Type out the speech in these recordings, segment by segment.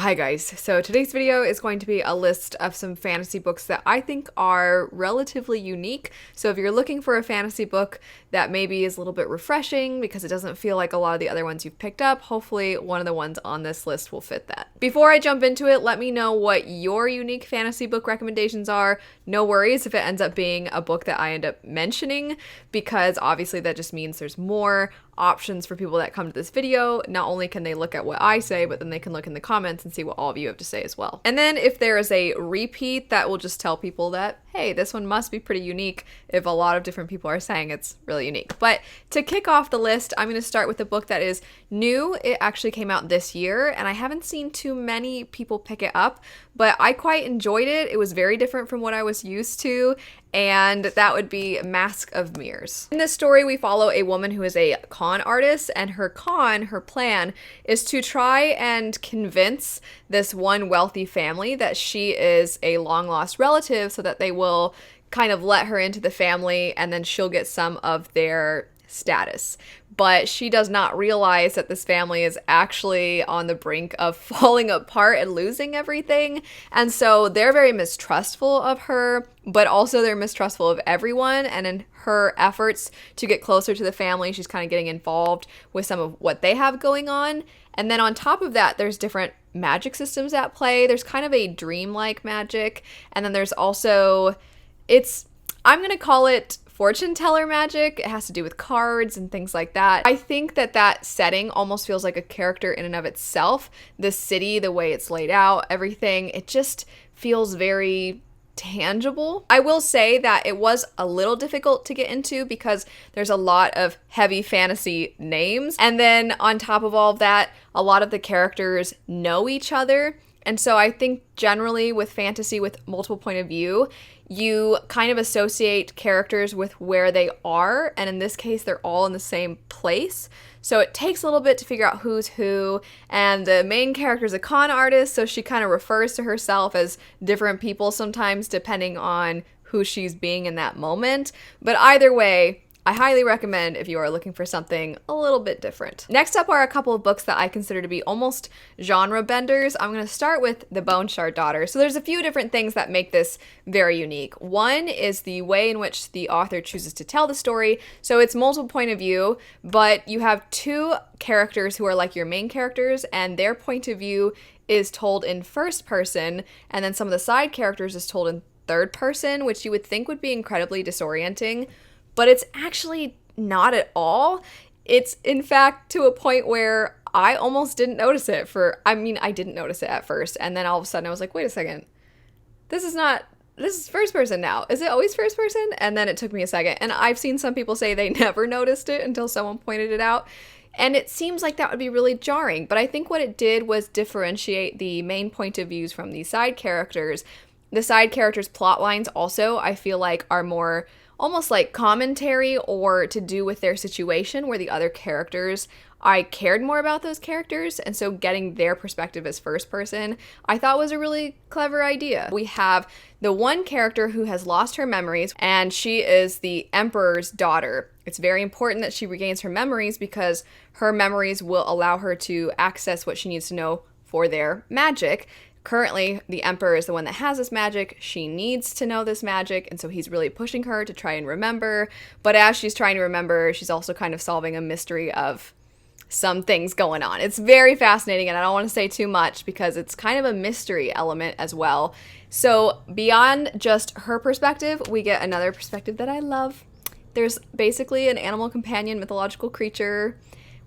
Hi guys, so today's video is going to be a list of some fantasy books that I think are relatively unique. So if you're looking for a fantasy book that maybe is a little bit refreshing because it doesn't feel like a lot of the other ones you've picked up, hopefully one of the ones on this list will fit that. Before I jump into it, let me know what your unique fantasy book recommendations are. No worries if it ends up being a book that I end up mentioning, because obviously that just means there's more options for people that come to this video. Not only can they look at what I say, but then they can look in the comments and see what all of you have to say as well. And then if there is a repeat, that will just tell people that, hey, this one must be pretty unique if a lot of different people are saying it's really unique. But to kick off the list, I'm going to start with a book that is new. It actually came out this year, and I haven't seen too many people pick it up, but I quite enjoyed it. It was very different from what I was used to, and that would be Mask of Mirrors. In this story, we follow a woman who is a con artist, and her plan, is to try and convince this one wealthy family that she is a long-lost relative so that they will kind of let her into the family and then she'll get some of their status. But she does not realize that this family is actually on the brink of falling apart and losing everything. And so they're very mistrustful of her, but also they're mistrustful of everyone. And in her efforts to get closer to the family, she's kind of getting involved with some of what they have going on. And then on top of that, there's different magic systems at play. There's kind of a dreamlike magic. And then there's also, I'm going to call it fortune teller magic. It has to do with cards and things like that. I think that setting almost feels like a character in and of itself. The city, the way it's laid out, everything, it just feels very tangible. I will say that it was a little difficult to get into because there's a lot of heavy fantasy names. And then on top of all of that, a lot of the characters know each other. And so I think generally with fantasy with multiple point of view, you kind of associate characters with where they are. And in this case, they're all in the same place. So it takes a little bit to figure out who's who. And the main character is a con artist, so she kind of refers to herself as different people sometimes depending on who she's being in that moment. But either way, I highly recommend if you are looking for something a little bit different. Next up are a couple of books that I consider to be almost genre benders. I'm going to start with The Bone Shard Daughter. So there's a few different things that make this very unique. One is the way in which the author chooses to tell the story. So it's multiple point of view, but you have two characters who are like your main characters, and their point of view is told in first person, and then some of the side characters is told in third person, which you would think would be incredibly disorienting. But it's actually not at all. It's in fact to a point where I almost didn't notice it I didn't notice it at first. And then all of a sudden I was like, wait a second, this is first person now. Is it always first person? And then it took me a second. And I've seen some people say they never noticed it until someone pointed it out. And it seems like that would be really jarring. But I think what it did was differentiate the main point of views from the side characters. The side characters' plot lines also, I feel like, are more almost like commentary or to do with their situation, where the other characters, I cared more about those characters, and so getting their perspective as first person I thought was a really clever idea. We have the one character who has lost her memories, and she is the Emperor's daughter. It's very important that she regains her memories because her memories will allow her to access what she needs to know for their magic. Currently, the Emperor is the one that has this magic. She needs to know this magic, and so he's really pushing her to try and remember. But as she's trying to remember, she's also kind of solving a mystery of some things going on. It's very fascinating, and I don't want to say too much because it's kind of a mystery element as well. So beyond just her perspective, we get another perspective that I love. There's basically an animal companion mythological creature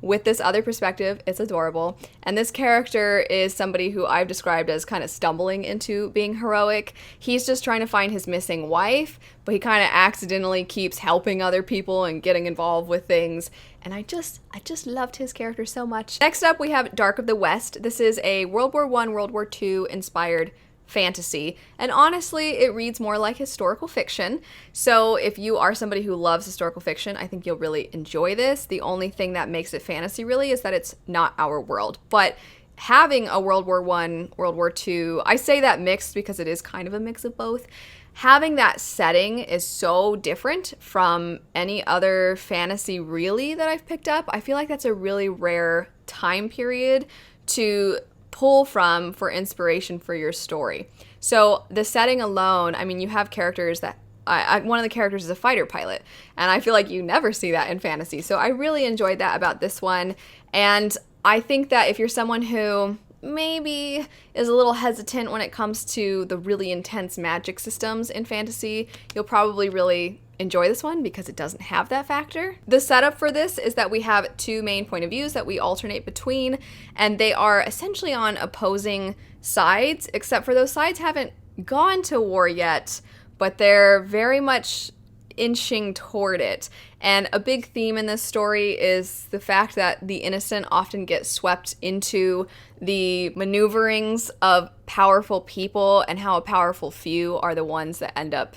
with this other perspective. It's adorable. And this character is somebody who I've described as kind of stumbling into being heroic. He's just trying to find his missing wife, but he kind of accidentally keeps helping other people and getting involved with things. And I just loved his character so much. Next up, we have Dark of the West. This is a World War I, World War II inspired fantasy, and honestly it reads more like historical fiction. So if you are somebody who loves historical fiction, I think you'll really enjoy this. The only thing that makes it fantasy really is that it's not our world, but having a World War I, World War II, I say that mixed because it is kind of a mix of both. Having that setting is so different from any other fantasy really that I've picked up. I feel like that's a really rare time period to pull from for inspiration for your story. So the setting alone, I mean, you have characters that one of the characters is a fighter pilot, and I feel like you never see that in fantasy. So I really enjoyed that about this one, and I think that if you're someone who maybe is a little hesitant when it comes to the really intense magic systems in fantasy, you'll probably really enjoy this one because it doesn't have that factor. The setup for this is that we have two main point of views that we alternate between, and they are essentially on opposing sides, except for those sides haven't gone to war yet, but they're very much inching toward it. And a big theme in this story is the fact that the innocent often get swept into the maneuverings of powerful people, and how a powerful few are the ones that end up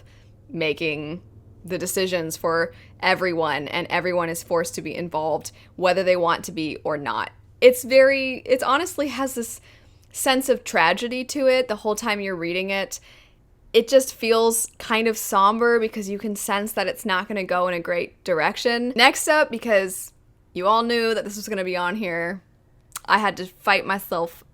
making the decisions for everyone, and everyone is forced to be involved whether they want to be or not. It honestly has this sense of tragedy to it the whole time you're reading it. It just feels kind of somber because you can sense that it's not going to go in a great direction. Next up, because you all knew that this was going to be on here, I had to fight myself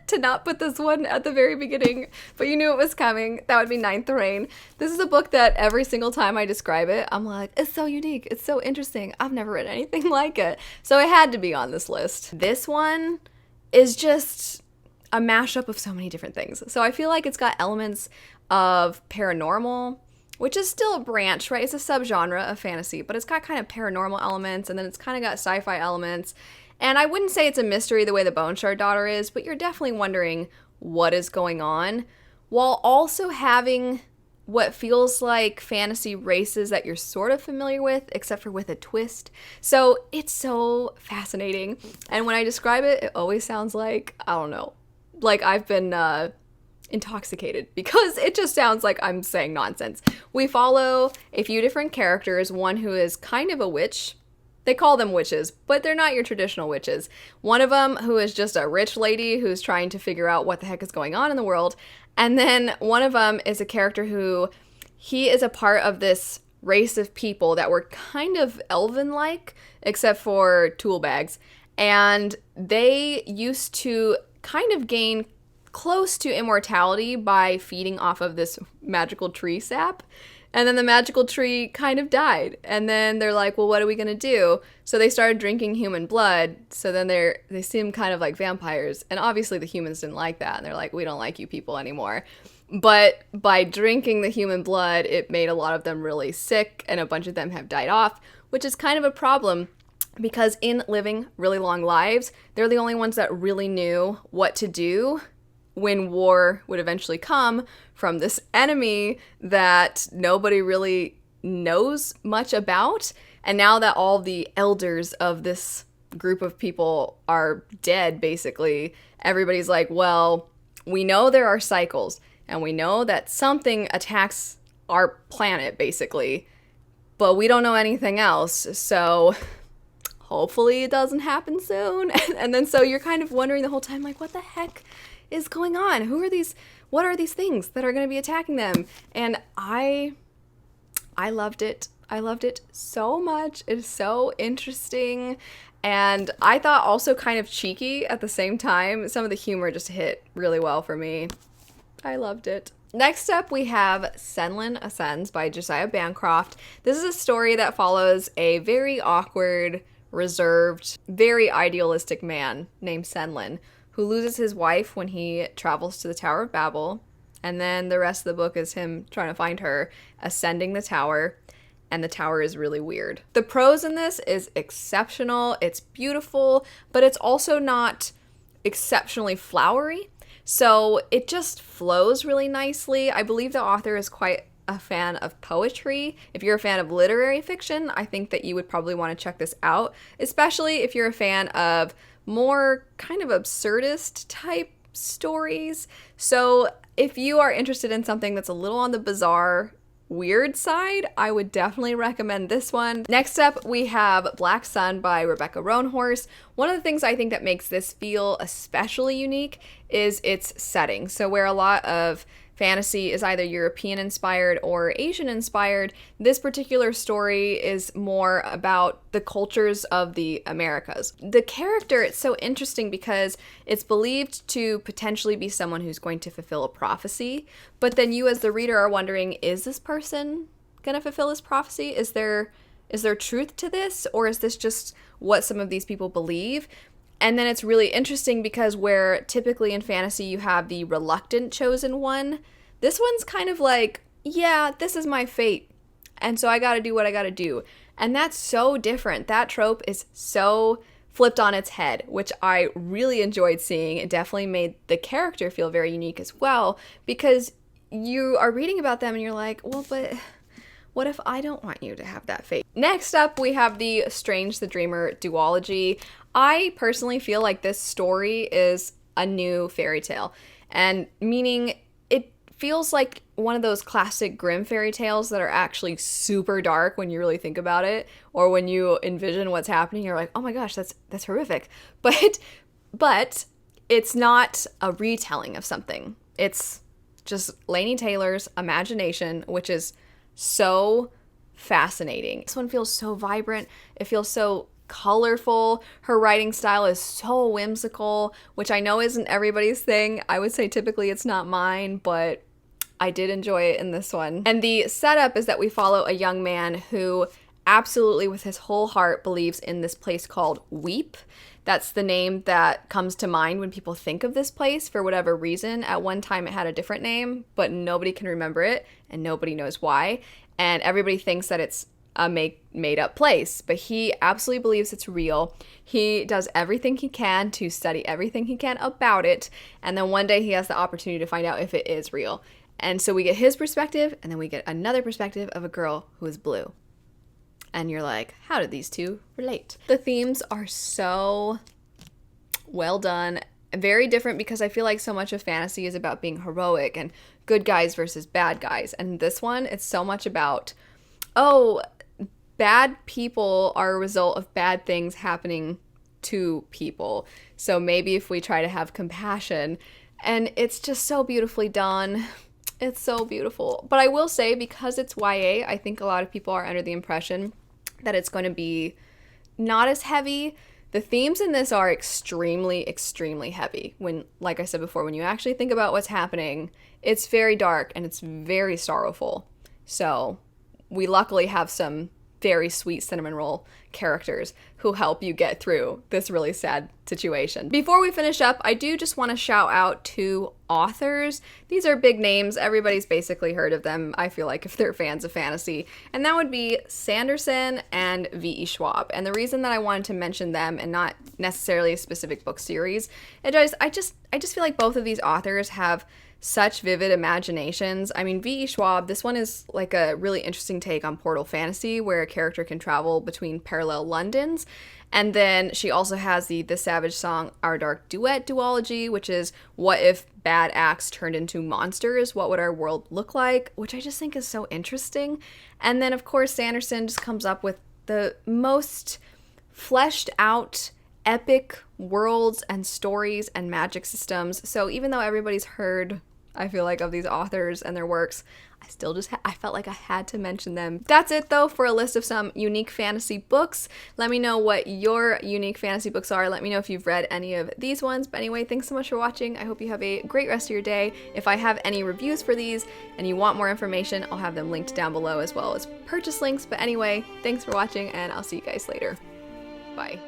to not put this one at the very beginning, but you knew it was coming. That would be Ninth Rain. This is a book that every single time I describe it, I'm like, it's so unique, it's so interesting, I've never read anything like it. So it had to be on this list. This one is just a mashup of so many different things. So I feel like it's got elements of paranormal, which is still a branch, right? It's a subgenre of fantasy, but it's got kind of paranormal elements, and then it's kind of got sci-fi elements. And I wouldn't say it's a mystery the way the Bone Shard Daughter is, but you're definitely wondering what is going on, while also having what feels like fantasy races that you're sort of familiar with, except for with a twist. So it's so fascinating. And when I describe it, it always sounds like, I don't know, like I've been intoxicated, because it just sounds like I'm saying nonsense. We follow a few different characters, one who is kind of a witch. They call them witches, but they're not your traditional witches. One of them who is just a rich lady who's trying to figure out what the heck is going on in the world. And then one of them is a character who, he is a part of this race of people that were kind of elven-like, except for tool bags. And they used to kind of gain close to immortality by feeding off of this magical tree sap. And then the magical tree kind of died. And then they're like, well, what are we going to do? So they started drinking human blood. So then they seem kind of like vampires. And obviously the humans didn't like that. And they're like, we don't like you people anymore. But by drinking the human blood, it made a lot of them really sick. And a bunch of them have died off, which is kind of a problem, because in living really long lives, they're the only ones that really knew what to do when war would eventually come from this enemy that nobody really knows much about. And now that all the elders of this group of people are dead, basically, everybody's like, well, we know there are cycles, and we know that something attacks our planet, basically, but we don't know anything else, so hopefully it doesn't happen soon. And then so you're kind of wondering the whole time, like, what the heck is going on? Who are these? What are these things that are going to be attacking them? And I loved it. I loved it so much. It's so interesting. And I thought also kind of cheeky at the same time. Some of the humor just hit really well for me. I loved it. Next up, we have Sunlin Ascends by Josiah Bancroft. This is a story that follows a very awkward, reserved, very idealistic man named Sunlin, who loses his wife when he travels to the Tower of Babel. And then the rest of the book is him trying to find her, ascending the tower, and the tower is really weird. The prose in this is exceptional. It's beautiful, but it's also not exceptionally flowery. So it just flows really nicely. I believe the author is quite a fan of poetry. If you're a fan of literary fiction, I think that you would probably want to check this out, especially if you're a fan of more kind of absurdist type stories. So if you are interested in something that's a little on the bizarre, weird side, I would definitely recommend this one. Next up, we have Black Sun by Rebecca Roanhorse. One of the things I think that makes this feel especially unique is its setting. So where a lot of fantasy is either European inspired or Asian inspired, this particular story is more about the cultures of the Americas. The character, it's so interesting because it's believed to potentially be someone who's going to fulfill a prophecy, but then you as the reader are wondering, is this person gonna fulfill this prophecy? Is there truth to this, or is this just what some of these people believe? And then it's really interesting because where typically in fantasy you have the reluctant chosen one, this one's kind of like, yeah, this is my fate, and so I gotta do what I gotta do. And that's so different. That trope is so flipped on its head, which I really enjoyed seeing. It definitely made the character feel very unique as well, because you are reading about them and you're like, well, but what if I don't want you to have that fate? Next up, we have the Strange the Dreamer duology. I personally feel like this story is a new fairy tale, and meaning it feels like one of those classic Grimm fairy tales that are actually super dark when you really think about it, or when you envision what's happening, you're like, oh my gosh, that's horrific. But it's not a retelling of something. It's just Laini Taylor's imagination, which is so fascinating. This one feels so vibrant. It feels so colorful. Her writing style is so whimsical, which I know isn't everybody's thing. I would say typically it's not mine, but I did enjoy it in this one. And the setup is that we follow a young man who absolutely with his whole heart believes in this place called Weep. That's the name that comes to mind when people think of this place for whatever reason. At one time it had a different name, but nobody can remember it and nobody knows why. And everybody thinks that it's a made up place, but he absolutely believes it's real. He does everything he can to study everything he can about it, and then one day he has the opportunity to find out if it is real. And so we get his perspective, and then we get another perspective of a girl who is blue. And you're like, how did these two relate? The themes are so well done. Very different because I feel like so much of fantasy is about being heroic and good guys versus bad guys. And this one, it's so much about, oh, bad people are a result of bad things happening to people. So maybe if we try to have compassion, and it's just so beautifully done. It's so beautiful. But I will say, because it's YA, I think a lot of people are under the impression that it's going to be not as heavy. The themes in this are extremely, extremely heavy. When, like I said before, when you actually think about what's happening, it's very dark and it's very sorrowful. So we luckily have some very sweet cinnamon roll characters who help you get through this really sad situation. Before we finish up, I do just want to shout out two authors. These are big names. Everybody's basically heard of them, I feel like, if they're fans of fantasy. And that would be Sanderson and V.E. Schwab. And the reason that I wanted to mention them and not necessarily a specific book series, I just feel like both of these authors have such vivid imaginations. I mean, V.E. Schwab, this one is like a really interesting take on portal fantasy where a character can travel between parallel Londons. And then she also has the Savage Song Our Dark Duet duology, which is what if bad acts turned into monsters? What would our world look like? Which I just think is so interesting. And then, of course, Sanderson just comes up with the most fleshed out epic worlds and stories and magic systems. So even though everybody's heard, I feel like, of these authors and their works, I still just I felt like I had to mention them. That's it though for a list of some unique fantasy books. Let me know what your unique fantasy books are. Let me know if you've read any of these ones. But anyway, thanks so much for watching. I hope you have a great rest of your day. If I have any reviews for these and you want more information, I'll have them linked down below as well as purchase links. But anyway, thanks for watching and I'll see you guys later. Bye.